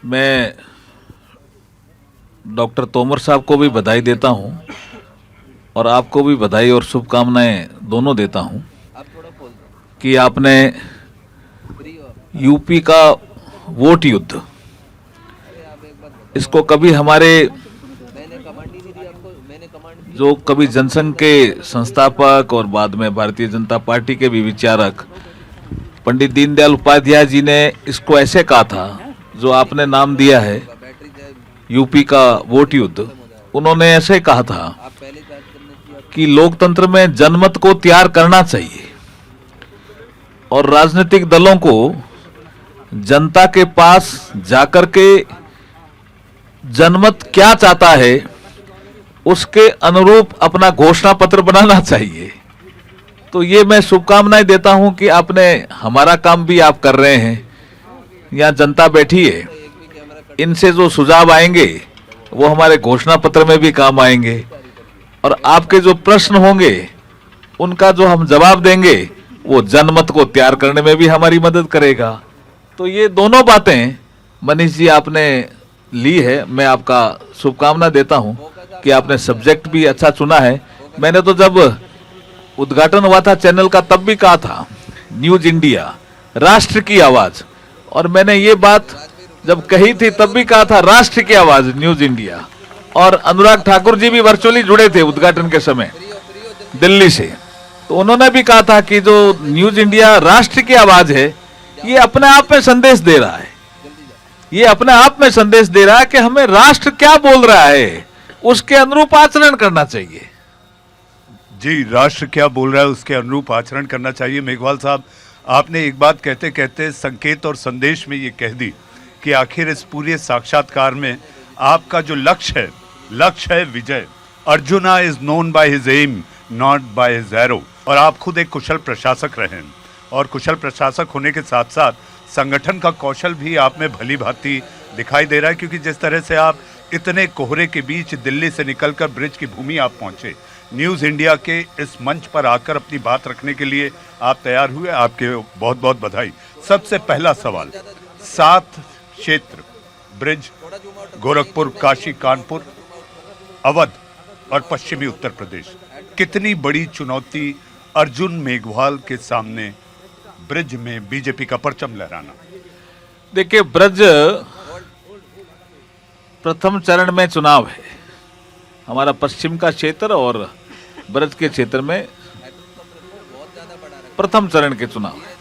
मैं डॉक्टर तोमर साहब को भी बधाई देता हूं और आपको भी बधाई और शुभकामनाएं दोनों देता हूं कि आपने यूपी का वोट युद्ध, इसको कभी हमारे जो कभी जनसंघ के संस्थापक और बाद में भारतीय जनता पार्टी के भी विचारक पंडित दीनदयाल उपाध्याय जी ने इसको ऐसे कहा था, जो आपने नाम दिया है यूपी का वोट युद्ध, उन्होंने ऐसे कहा था कि लोकतंत्र में जनमत को तैयार करना चाहिए और राजनीतिक दलों को जनता के पास जाकर के जनमत क्या चाहता है उसके अनुरूप अपना घोषणा पत्र बनाना चाहिए। तो ये मैं शुभकामनाएं देता हूं कि आपने हमारा काम भी आप कर रहे हैं। यहाँ जनता बैठी है, इनसे जो सुझाव आएंगे वो हमारे घोषणा पत्र में भी काम आएंगे और आपके जो प्रश्न होंगे उनका जो हम जवाब देंगे वो जनमत को तैयार करने में भी हमारी मदद करेगा। तो ये दोनों बातें मनीष जी आपने ली है, मैं आपका शुभकामना देता हूं कि आपने सब्जेक्ट भी अच्छा चुना है। मैंने तो जब उद्घाटन हुआ था चैनल का तब भी कहा था न्यूज इंडिया राष्ट्र की आवाज, और मैंने ये बात जब कही थी तब भी कहा था राष्ट्र की आवाज न्यूज इंडिया। और अनुराग ठाकुर जी भी वर्चुअली जुड़े थे उद्घाटन के समय दिल्ली से, तो उन्होंने भी कहा था कि जो न्यूज इंडिया राष्ट्र की आवाज है ये अपने आप में संदेश दे रहा है, ये अपने आप में संदेश दे रहा है कि हमें राष्ट्र क्या बोल रहा है उसके अनुरूप आचरण करना चाहिए। जी, राष्ट्र क्या बोल रहा है उसके अनुरूप आचरण करना चाहिए। मेघवाल साहब, आपने एक बात कहते कहते संकेत और संदेश में ये कह दी कि आखिर इस पूरे साक्षात्कार में आपका जो लक्ष्य है विजय। Arjuna is known by his aim not by his arrow. और आप खुद एक कुशल प्रशासक रहे हैं और कुशल प्रशासक होने के साथ साथ संगठन का कौशल भी आप में भली भांति दिखाई दे रहा है, क्योंकि जिस तरह से आप इतने कोहरे के बीच दिल्ली से निकलकर ब्रिज की भूमि आप पहुंचे, न्यूज़ इंडिया के इस मंच पर आकर अपनी बात रखने के लिए आप तैयार हुए, आपके बहुत बहुत बधाई। सबसे पहला सवाल, 7 क्षेत्र ब्रिज, गोरखपुर, काशी, कानपुर, अवध और पश्चिमी उत्तर प्रदेश, कितनी बड़ी चुनौती अर्जुन मेघवाल के सामने ब्रिज में बीजेपी का परचम लहराना। देखिए, ब्रज प्रथम चरण में चुनाव है, हमारा पश्चिम का क्षेत्र और ब्रज के क्षेत्र में प्रथम चरण के चुनाव है।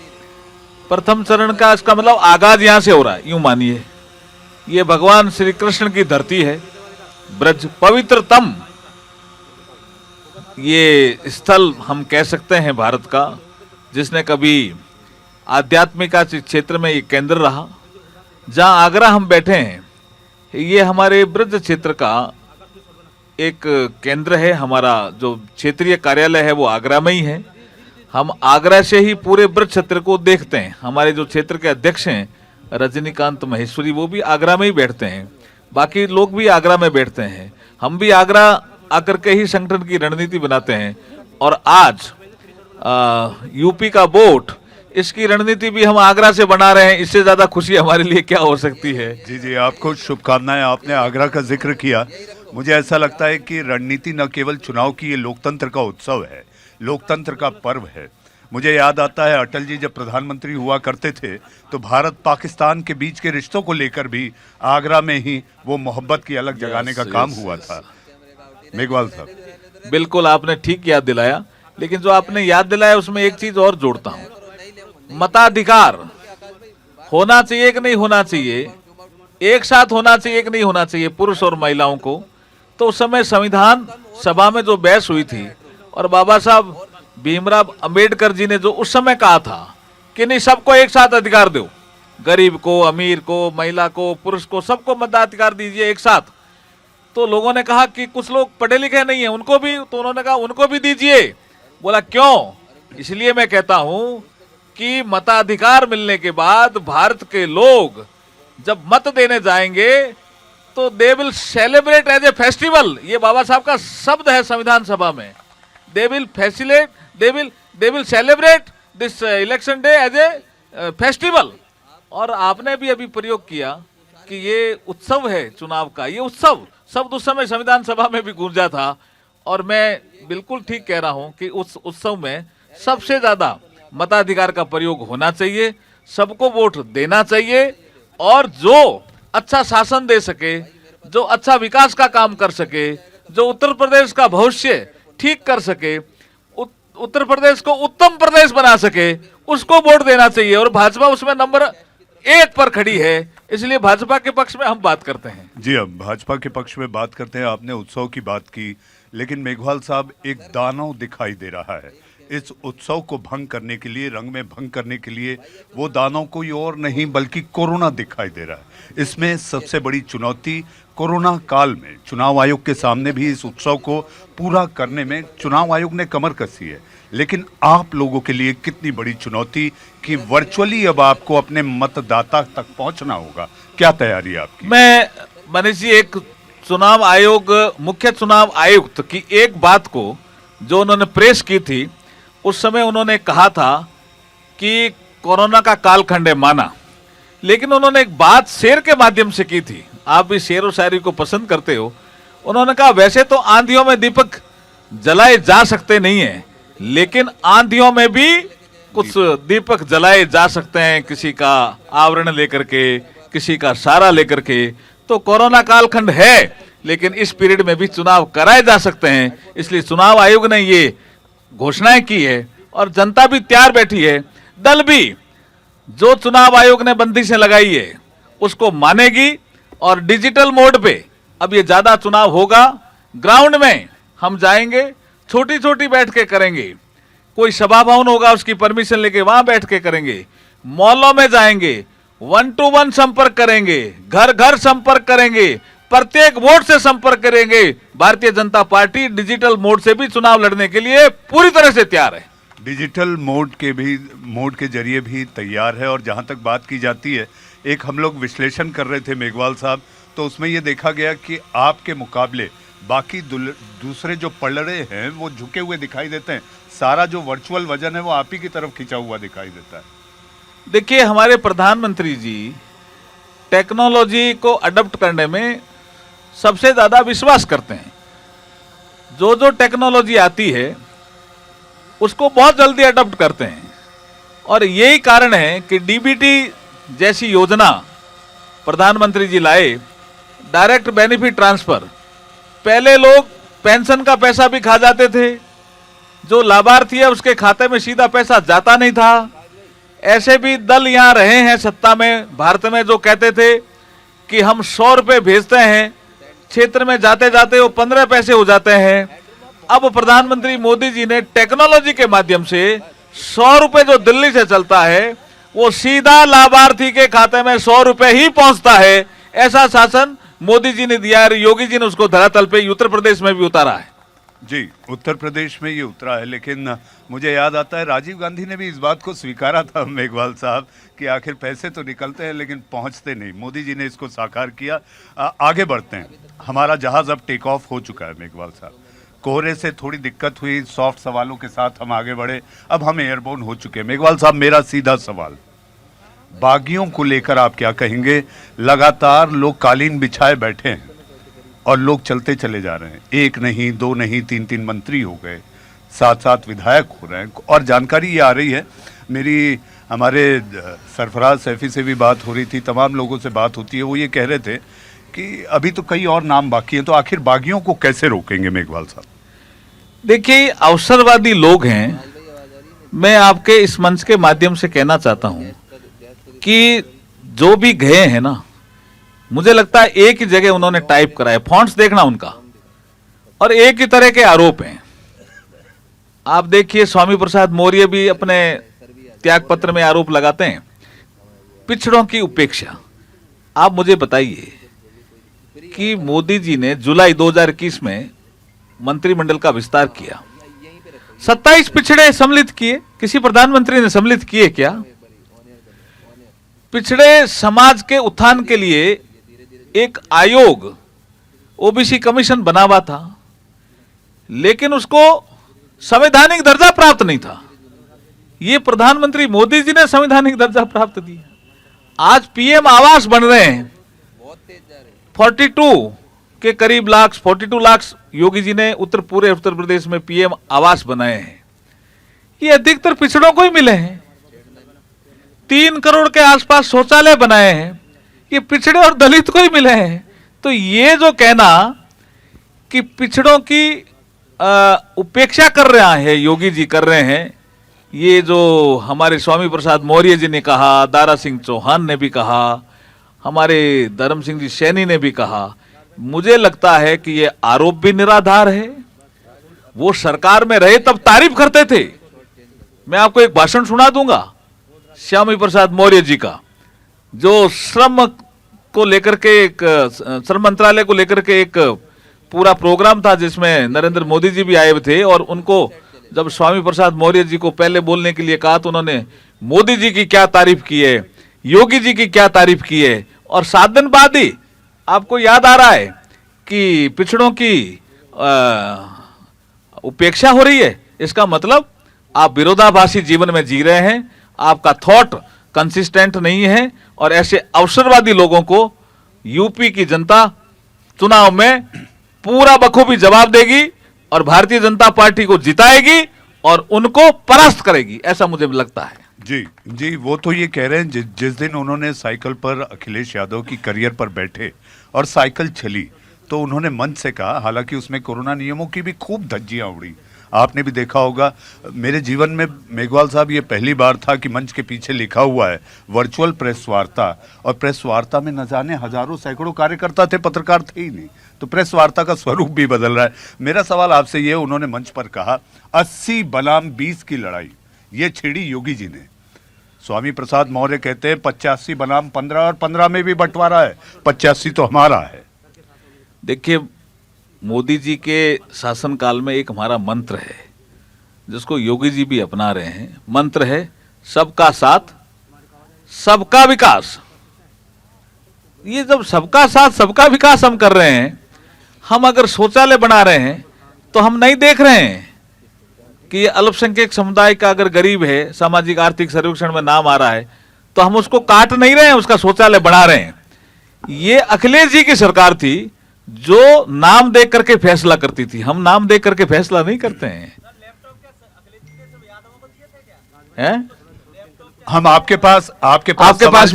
प्रथम चरण का इसका मतलब आगाज यहां से हो रहा है, यूं मानिए ये भगवान श्री कृष्ण की धरती है, ब्रज पवित्रतम ये स्थल हम कह सकते हैं भारत का, जिसने कभी आध्यात्मिका क्षेत्र में ये केंद्र रहा। जहां आगरा हम बैठे हैं ये हमारे ब्रज क्षेत्र का एक केंद्र है, हमारा जो क्षेत्रीय कार्यालय है वो आगरा में ही है। हम आगरा से ही पूरे ब्रज क्षेत्र को देखते हैं। हमारे जो क्षेत्र के अध्यक्ष हैं रजनीकांत महेश्वरी, वो भी आगरा में ही बैठते हैं, बाकी लोग भी आगरा में बैठते हैं। हम भी आगरा आकर के ही संगठन की रणनीति बनाते हैं और आज यूपी का वोट, इसकी रणनीति भी हम आगरा से बना रहे हैं। इससे ज्यादा खुशी हमारे लिए क्या हो सकती है। जी जी, आपको शुभकामनाएं। आपने आगरा का जिक्र किया, मुझे ऐसा लगता है कि रणनीति न केवल चुनाव की, ये लोकतंत्र का उत्सव है, लोकतंत्र का पर्व है। मुझे याद आता है अटल जी जब प्रधानमंत्री हुआ करते थे तो भारत पाकिस्तान के बीच के रिश्तों को लेकर भी आगरा में ही वो मोहब्बत की अलग जगाने का काम हुआ था। मेघवाल साहब, बिल्कुल आपने ठीक याद दिलाया, लेकिन जो आपने याद दिलाया उसमें एक चीज और जोड़ता हूं, मताधिकार होना चाहिए कि नहीं होना चाहिए, एक साथ होना चाहिए कि नहीं होना चाहिए पुरुष और महिलाओं को। तो उस समय संविधान सभा में जो बहस हुई थी और बाबा साहब भीमराव अंबेडकर जी ने जो उस समय कहा था कि नहीं, सबको एक साथ अधिकार दो, गरीब को, अमीर को, महिला को, पुरुष को, सबको मताधिकार दीजिए एक साथ। तो लोगों ने कहा कि कुछ लोग पढ़े लिखे नहीं है, उनको भी, तो उन्होंने कहा उनको भी दीजिए। बोला क्यों? इसलिए मैं कहता हूं कि मताधिकार मिलने के बाद भारत के लोग जब मत देने जाएंगे तो they will celebrate as a festival. ये बाबा साहब का शब्द है संविधान सभा में, they will facilitate, they will celebrate this election day as a festival. और आपने भी अभी प्रयोग किया कि ये उत्सव है चुनाव का, ये उत्सव शब्द उस समय संविधान सभा में भी गूंजा था। और मैं बिल्कुल ठीक कह रहा हूं कि उस उत्सव में सबसे ज्यादा मताधिकार का प्रयोग होना चाहिए, सबको वोट देना चाहिए, और जो अच्छा शासन दे सके, जो अच्छा विकास का काम कर सके, जो उत्तर प्रदेश का भविष्य ठीक कर सके, उत्तर प्रदेश को उत्तम प्रदेश बना सके, उसको वोट देना चाहिए। और भाजपा उसमें नंबर 1 पर खड़ी है, इसलिए भाजपा के पक्ष में हम बात करते हैं। जी, हम भाजपा के पक्ष में बात करते हैं। आपने उत्सव की बात की, लेकिन मेघवाल साहब एक दानव दिखाई दे रहा है इस उत्सव को भंग करने के लिए, रंग में भंग करने के लिए। वो दानव कोई और नहीं बल्कि कोरोना दिखाई दे रहा है। इसमें सबसे बड़ी चुनौती कोरोना काल में चुनाव आयोग के सामने भी इस उत्सव को पूरा करने में चुनाव आयोग ने कमर कसी है। लेकिन आप लोगों के लिए कितनी बड़ी चुनौती कि वर्चुअली अब आपको अपने मतदाता तक पहुंचना होगा, क्या तैयारी है आपकी? मैं मनीष जी, एक चुनाव आयोग, मुख्य चुनाव आयुक्त की एक बात को जो उन्होंने प्रेस की थी, उस समय उन्होंने कहा था कि कोरोना का कालखंड है, माना, लेकिन उन्होंने एक बात शेर के माध्यम से की थी। आप भी शेर और शायरी को पसंद करते हो। उन्होंने कहा वैसे तो आंधियों में दीपक जलाए जा सकते नहीं है, लेकिन आंधियों में भी कुछ दीपक जलाए जा सकते हैं, किसी का आवरण लेकर के, किसी का सारा लेकर के। तो कोरोना कालखंड है, लेकिन इस पीरियड में भी चुनाव कराए जा सकते हैं। इसलिए चुनाव आयोग ने ये घोषणाएं की है और जनता भी तैयार बैठी है। दल भी जो चुनाव आयोग ने बंदिशें लगाई है उसको मानेगी, और डिजिटल मोड पे अब ये ज्यादा चुनाव होगा। ग्राउंड में हम जाएंगे, छोटी छोटी बैठ के करेंगे, कोई सभा भवन होगा उसकी परमिशन लेके वहां बैठ के करेंगे, मॉलों में जाएंगे, 1 to 1 संपर्क करेंगे, घर घर संपर्क करेंगे, प्रत्येक वोट से संपर्क करेंगे। Bharatiya Janata party digital mode से भी चुनाव लड़ने के लिए पूरी तरह से तैयार है। डिजिटल मोड के जरिए भी तैयार है। और जहां तक बात की जाती है, एक हम लोग विश्लेषण कर रहे थे मेघवाल साहब, तो उसमें ये देखा गया कि आपके मुकाबले बाकी दूसरे जो पलड़े हैं वो झुके हुए दिखाई देते हैं। सारा जो वर्चुअल वजन है वो आप ही की तरफ खिंचा हुआ दिखाई देता है। देखिए, हमारे प्रधानमंत्री जी टेक्नोलॉजी को अडॉप्ट करने में सबसे ज्यादा विश्वास करते हैं। जो जो टेक्नोलॉजी आती है उसको बहुत जल्दी अडॉप्ट करते हैं, और यही कारण है कि डीबीटी जैसी योजना प्रधानमंत्री जी लाए, डायरेक्ट बेनिफिट ट्रांसफर। पहले लोग पेंशन का पैसा भी खा जाते थे, जो लाभार्थी है उसके खाते में सीधा पैसा जाता नहीं था। ऐसे भी दल यहां रहे हैं सत्ता में भारत में, जो कहते थे कि हम 100 रुपए भेजते हैं, क्षेत्र में जाते जाते वो 15 पैसे हो जाते हैं। अब प्रधानमंत्री मोदी जी ने टेक्नोलॉजी के माध्यम से 100 रुपए जो दिल्ली से चलता है वो सीधा लाभार्थी के खाते में 100 रुपए ही पहुंचता है। ऐसा शासन मोदी जी ने दिया है, योगी जी ने उसको धरातल पे उत्तर प्रदेश में भी उतारा है। जी, उत्तर प्रदेश में ये उतरा है। लेकिन मुझे याद आता है राजीव गांधी ने भी इस बात को स्वीकारा था मेघवाल साहब कि आखिर पैसे तो निकलते हैं लेकिन पहुंचते नहीं। मोदी जी ने इसको साकार किया। आगे बढ़ते हैं, हमारा जहाज अब टेक ऑफ हो चुका है मेघवाल साहब। कोहरे से थोड़ी दिक्कत हुई, सॉफ्ट सवालों के साथ हम आगे बढ़े, अब हम एयरबोर्न हो चुके हैं। मेघवाल साहब, मेरा सीधा सवाल, बागियों को लेकर आप क्या कहेंगे? लगातार लोग कालीन बिछाए बैठे हैं और लोग चलते चले जा रहे हैं। 1 नहीं, 2 नहीं, 3 मंत्री हो गए, 7 विधायक हो रहे हैं। और जानकारी ये आ रही है, मेरी हमारे सरफराज सैफी से भी बात हो रही थी, तमाम लोगों से बात होती है, वो ये कह रहे थे कि अभी तो कई और नाम बाकी हैं। तो आखिर बागियों को कैसे रोकेंगे मेघवाल साहब? देखिए, अवसरवादी लोग हैं। मैं आपके इस मंच के माध्यम से कहना चाहता हूं कि जो भी गए हैं ना, मुझे लगता है एक ही जगह उन्होंने टाइप करा है, फॉन्ट्स देखना उनका, और एक ही तरह के आरोप हैं। आप देखिए, स्वामी प्रसाद मौर्य भी अपने त्याग पत्र में आरोप लगाते हैं, पिछड़ों की उपेक्षा। आप मुझे बताइए कि मोदी जी ने जुलाई 2021 में मंत्रिमंडल का विस्तार किया, 27 पिछड़े सम्मिलित किए। किसी प्रधानमंत्री ने सम्मिलित किए क्या? पिछड़े समाज के उत्थान के लिए एक आयोग, ओबीसी कमीशन बना हुआ था, लेकिन उसको संवैधानिक दर्जा प्राप्त नहीं था। ये प्रधानमंत्री मोदी जी ने संवैधानिक दर्जा प्राप्त दिया। आज पीएम आवास बन रहे हैं, 42 के करीब लाख, 42 लाख योगी जी ने पूरे उत्तर प्रदेश में पीएम आवास बनाए हैं। ये अधिकतर पिछड़ों को ही मिले हैं। 3 करोड़ के आसपास शौचालय बनाए हैं, ये पिछड़े और दलित को ही मिले हैं। तो ये जो कहना कि पिछड़ों की उपेक्षा कर रहा है योगी जी कर रहे हैं, ये जो हमारे स्वामी प्रसाद मौर्य जी ने कहा, दारा सिंह चौहान ने भी कहा, हमारे धर्म सिंह जी सैनी ने भी कहा, मुझे लगता है कि ये आरोप भी निराधार है। वो सरकार में रहे तब तारीफ करते थे। मैं आपको एक भाषण सुना दूंगा स्वामी प्रसाद मौर्य जी का, जो श्रम को लेकर के एक श्रम मंत्रालय को लेकर के एक पूरा प्रोग्राम था जिसमें नरेंद्र मोदी जी भी आए हुए थे। और उनको जब स्वामी प्रसाद मौर्य जी को पहले बोलने के लिए कहा तो उन्होंने मोदी जी की क्या तारीफ की है, योगी जी की क्या तारीफ की है, और 7 दिन बाद ही आपको याद आ रहा है कि पिछड़ों की उपेक्षा हो रही है। इसका मतलब आप विरोधाभासी जीवन में जी रहे हैं, आपका थॉट कंसिस्टेंट नहीं है, और ऐसे अवसरवादी लोगों को यूपी की जनता चुनाव में पूरा बखूबी जवाब देगी और भारतीय जनता पार्टी को जिताएगी और उनको परास्त करेगी, ऐसा मुझे लगता है। जी जी, वो तो ये कह रहे हैं जिस दिन उन्होंने साइकिल पर अखिलेश यादव की करियर पर बैठे और साइकिल चली तो उन्होंने मंच से कहा, हालांकि उसमें कोरोना नियमों की भी खूब धज्जियां उड़ी, आपने भी देखा होगा। मेरे जीवन में मेघवाल साहब ये पहली बार था कि मंच के पीछे लिखा हुआ है वर्चुअल प्रेस वार्ता, और प्रेस वार्ता में न जाने हजारों सैकड़ों कार्यकर्ता थे, पत्रकार थे ही नहीं। तो प्रेस वार्ता का स्वरूप भी बदल रहा है। मेरा सवाल आपसे ये, उन्होंने मंच पर कहा 80 बनाम 20 की लड़ाई ये छेड़ी योगी जी ने। स्वामी प्रसाद मौर्य कहते हैं 85 बनाम 15, और 15 में भी बंटवारा है, 85 तो हमारा है। देखिए, मोदी जी के शासनकाल में एक हमारा मंत्र है जिसको योगी जी भी अपना रहे हैं। मंत्र है सबका साथ सबका विकास। ये जब सबका साथ सबका विकास हम कर रहे हैं, हम अगर शौचालय बना रहे हैं तो हम नहीं देख रहे हैं कि ये अल्पसंख्यक समुदाय का अगर गरीब है, सामाजिक आर्थिक सर्वेक्षण में नाम आ रहा है, तो हम उसको काट नहीं रहे हैं, उसका शौचालय बना रहे हैं। ये अखिलेश जी की सरकार थी जो नाम देख करके फैसला करती थी, हम नाम देख करके फैसला नहीं करते हैं। हम आपके पास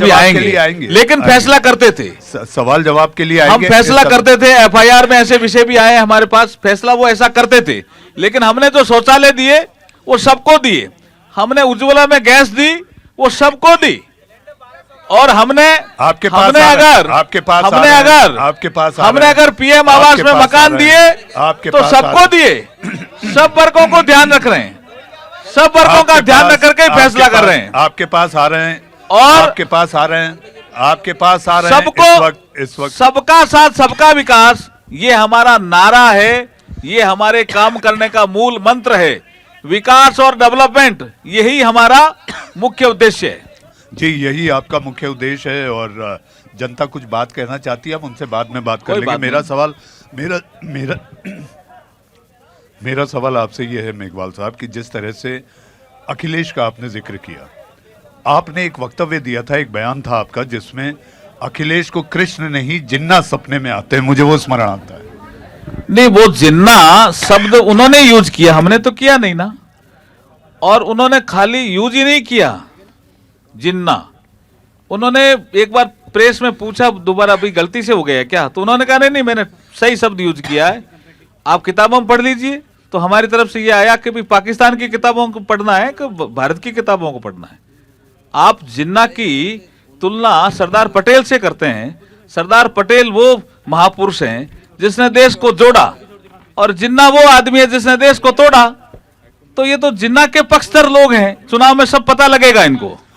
भी आएंगे, लेकिन फैसला करते थे, सवाल जवाब के लिए हम फैसला करते थे। एफआईआर में ऐसे विषय भी आए हमारे पास, फैसला वो ऐसा करते थे। लेकिन हमने जो शौचालय दिए वो सबको दिए, हमने उज्ज्वला में गैस दी वो सबको दी, और हमने अगर पीएम आवास में मकान दिए तो सबको दिए। सब वर्गों को ध्यान रख रहे हैं, सब वर्गों का ध्यान रख करके फैसला कर रहे हैं। आपके पास आ रहे हैं और आपके पास आ रहे हैं सबको इस वक्त सबका साथ सबका विकास, ये हमारा नारा है, ये हमारे काम करने का मूल मंत्र है। विकास और डेवलपमेंट यही हमारा मुख्य उद्देश्य है। जी, यही आपका मुख्य उद्देश्य है, और जनता कुछ बात कहना चाहती है, हम उनसे बाद में बात कर लेंगे। मेरा सवाल आपसे ये है मेघवाल साहब कि जिस तरह से अखिलेश का आपने जिक्र किया, आपने एक वक्तव्य दिया था, एक बयान था आपका जिसमें अखिलेश को कृष्ण नहीं जिन्ना सपने में आते हैं, मुझे वो स्मरण आता है। नहीं, वो जिन्ना शब्द उन्होंने यूज किया, हमने तो किया नहीं ना। और उन्होंने खाली यूज ही नहीं किया जिन्ना, उन्होंने एक बार प्रेस में पूछा दोबारा, अभी गलती से हो गया क्या, तो उन्होंने कहा नहीं मैंने सही शब्द यूज किया है, आप किताबों में पढ़ लीजिए। तो हमारी तरफ से ये आया कि भी पाकिस्तान की किताबों को पढ़ना है कि भारत की किताबों को पढ़ना है। आप जिन्ना की तुलना सरदार पटेल से करते हैं। सरदार पटेल वो महापुरुष हैं जिसने देश को जोड़ा, और जिन्ना वो आदमी है जिसने देश को तोड़ा। तो ये तो जिन्ना के पक्षधर लोग हैं, चुनाव में सब पता लगेगा इनको।